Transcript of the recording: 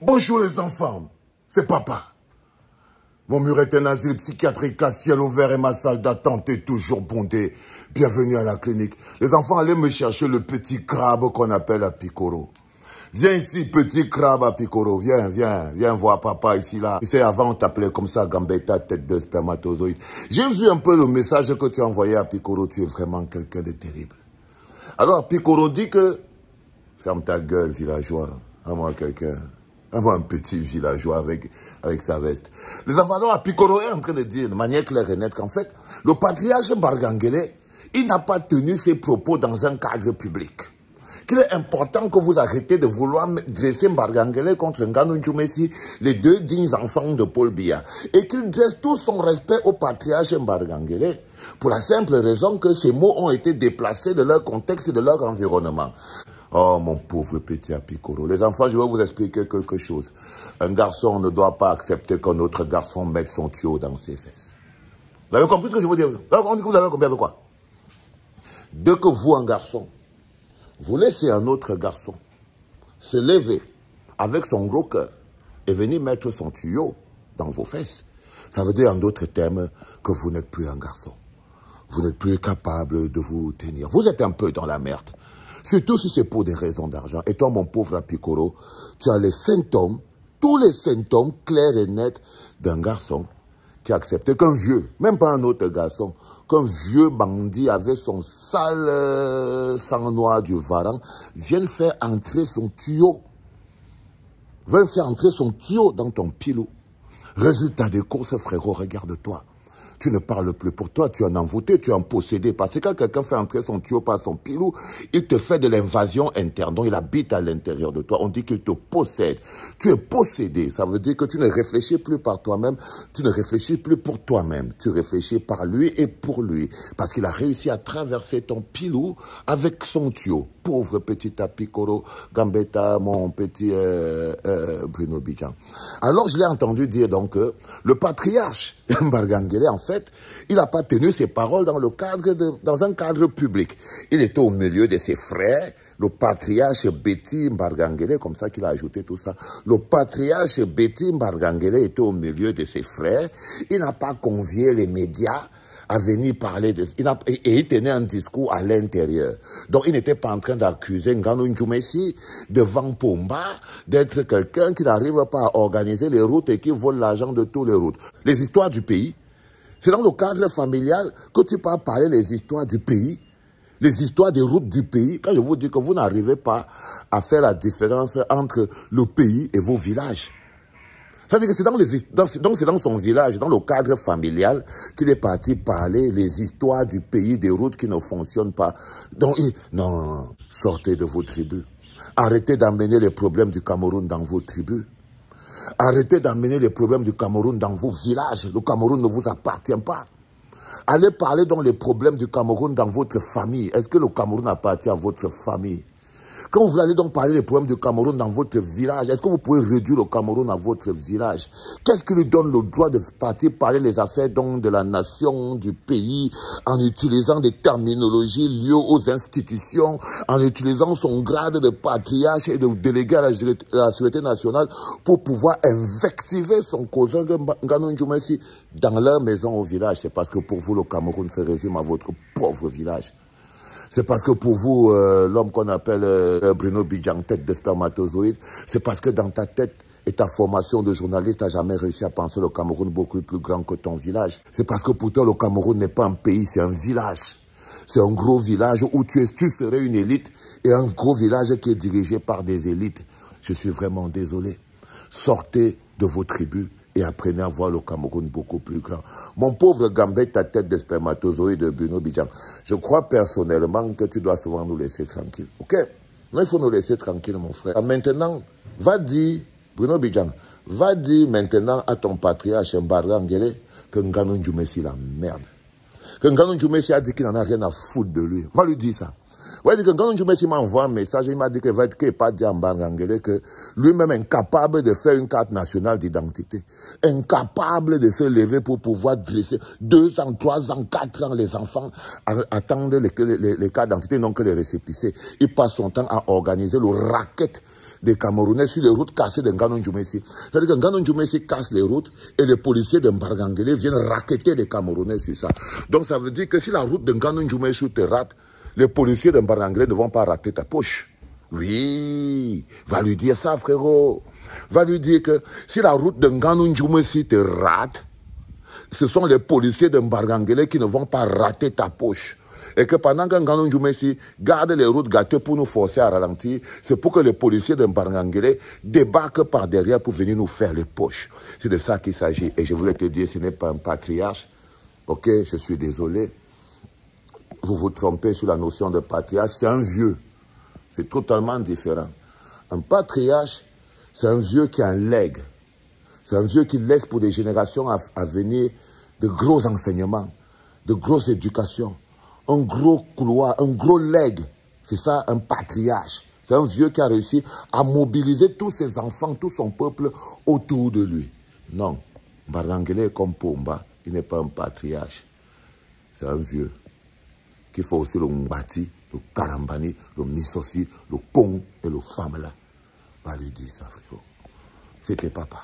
Bonjour les enfants, c'est papa. Mon mur est un asile psychiatrique à ciel ouvert et ma salle d'attente est toujours bondée. Bienvenue à la clinique. Les enfants, allez me chercher le petit crabe qu'on appelle Apikoro. Viens ici, petit crabe Apikoro. Viens voir papa ici, là. Tu sais, avant, on t'appelait comme ça, Gambetta, tête de spermatozoïde. J'ai vu un peu le message que tu as envoyé à Apikoro. Tu es vraiment quelqu'un de terrible. Alors, Apikoro dit que... Ferme ta gueule, villageois. À quelqu'un... un petit villageois avec sa veste. Les enfants, Apikoro est en train de dire de manière claire et nette qu'en fait, le patriarche Mbargangele, il n'a pas tenu ses propos dans un cadre public. Qu'il est important que vous arrêtez de vouloir dresser Mbargangele contre Nganou Djoumessi, les deux dignes enfants de Paul Biya, et qu'il dresse tout son respect au patriarche Mbargangele, pour la simple raison que ces mots ont été déplacés de leur contexte et de leur environnement. Oh, mon pauvre petit Apikoro. Les enfants, je vais vous expliquer quelque chose. Un garçon ne doit pas accepter qu'un autre garçon mette son tuyau dans ses fesses. Vous avez compris ce que je veux dire? On dit que vous avez compris de quoi? Dès que vous, un garçon, vous laissez un autre garçon se lever avec son gros cœur et venir mettre son tuyau dans vos fesses, ça veut dire en d'autres termes que vous n'êtes plus un garçon. Vous n'êtes plus capable de vous tenir. Vous êtes un peu dans la merde. Surtout si c'est pour des raisons d'argent. Et toi, mon pauvre Apikoro, tu as les symptômes, tous les symptômes clairs et nets d'un garçon qui a accepté qu'un vieux, même pas un autre garçon, qu'un vieux bandit avec son sale sang noir du Varan vienne faire entrer son tuyau. Vienne faire entrer son tuyau dans ton pilou. Résultat des courses, frérot, regarde-toi. Tu ne parles plus pour toi, tu es un envoûté, tu es un possédé. Parce que quand quelqu'un fait entrer son tuyau par son pilou, il te fait de l'invasion interne. Donc il habite à l'intérieur de toi. On dit qu'il te possède. Tu es possédé. Ça veut dire que tu ne réfléchis plus par toi-même. Tu ne réfléchis plus pour toi-même. Tu réfléchis par lui et pour lui. Parce qu'il a réussi à traverser ton pilou avec son tuyau. Pauvre petit Apikoro, Gambetta, mon petit Bruno Bidjan. Alors je l'ai entendu dire donc que le patriarche Mbargangele, en fait, il n'a pas tenu ses paroles dans un cadre public. Il était au milieu de ses frères, le patriarche Betty Mbargangele, comme ça qu'il a ajouté tout ça. Le patriarche Betty Mbargangele était au milieu de ses frères. Il n'a pas convié les médias à venir parler de... Et il tenait un discours à l'intérieur. Donc, il n'était pas en train d'accuser Nganou Djoumessi devant Pomba d'être quelqu'un qui n'arrive pas à organiser les routes et qui vole l'argent de tous les routes. Les histoires du pays, c'est dans le cadre familial que tu peux parler les histoires du pays, les histoires des routes du pays. Quand je vous dis que vous n'arrivez pas à faire la différence entre le pays et vos villages. C'est-à-dire que c'est dans son village, dans le cadre familial, qu'il est parti parler les histoires du pays, des routes qui ne fonctionnent pas. Donc, non, sortez de vos tribus. Arrêtez d'amener les problèmes du Cameroun dans vos tribus. Arrêtez d'amener les problèmes du Cameroun dans vos villages. Le Cameroun ne vous appartient pas. Allez parler donc les problèmes du Cameroun dans votre famille. Est-ce que le Cameroun appartient à votre famille? Quand vous allez donc parler des problèmes du Cameroun dans votre village, est-ce que vous pouvez réduire le Cameroun à votre village? Qu'est-ce qui lui donne le droit de partir parler les affaires donc de la nation, du pays, en utilisant des terminologies liées aux institutions, en utilisant son grade de patriarche et de délégué à la sécurité nationale pour pouvoir invectiver son cousin Nganou Djoumessi dans leur maison au village? C'est parce que pour vous, le Cameroun se résume à votre pauvre village. C'est parce que pour vous, l'homme qu'on appelle Bruno Bidjan, tête de spermatozoïde, c'est parce que dans ta tête et ta formation de journaliste, tu n'as jamais réussi à penser le Cameroun beaucoup plus grand que ton village. C'est parce que pour toi, le Cameroun n'est pas un pays, c'est un village. C'est un gros village où tu serais une élite et un gros village qui est dirigé par des élites. Je suis vraiment désolé. Sortez de vos tribus et apprenez à voir le Cameroun beaucoup plus grand. Mon pauvre Gambet, ta tête de spermatozoïde de Bruno Bidjan, je crois personnellement que tu dois souvent nous laisser tranquille. Ok? Non, il faut nous laisser tranquille, mon frère. Maintenant, va dire, Bruno Bidjan, va dire maintenant à ton patriarche Mbargangele que Nganou Djoumessi la merde. Que Nganou Djoumessi a dit qu'il n'en a rien à foutre de lui. Va lui dire ça. Ouais, que Nganou Djoumessi m'a envoyé un message, il m'a dit qu'il n'est pas dit à Mbargangele que lui-même incapable de faire une carte nationale d'identité, incapable de se lever pour pouvoir dresser 2 ans, 3 ans, 4 ans les enfants attendent les cartes d'identité, non que les récépissés. Il passe son temps à organiser le racket des Camerounais sur les routes cassées de Ngano Djoumessi. C'est-à-dire que Ngano Djoumessi casse les routes et les policiers de Mbargangele viennent racketter des Camerounais sur ça. Donc ça veut dire que si la route de Ngano Djoumessi te rate, les policiers de Mbargangele ne vont pas rater ta poche. Oui, va lui dire ça, frérot. Va lui dire que si la route de Ngano Djoumessi te rate, ce sont les policiers de Mbargangele qui ne vont pas rater ta poche. Et que pendant que Ngano Djoumessi garde les routes gâtées pour nous forcer à ralentir, c'est pour que les policiers de Mbargangele débarquent par derrière pour venir nous faire les poches. C'est de ça qu'il s'agit. Et je voulais te dire, ce n'est pas un patriarche. Ok, je suis désolé. Vous vous trompez sur la notion de patriarche. C'est un vieux. C'est totalement différent. Un patriarche, c'est un vieux qui a un legs. C'est un vieux qui laisse pour des générations à venir de gros enseignements, de grosses éducations, un gros couloir, un gros leg. C'est ça, un patriarche. C'est un vieux qui a réussi à mobiliser tous ses enfants, tout son peuple autour de lui. Non, Mbargangele comme Pomba, il n'est pas un patriarche. C'est un vieux qui fait aussi le Mbati, le Karambani, le Misosi, le Kong et le Famela. Va lui dire ça, frérot. C'était papa.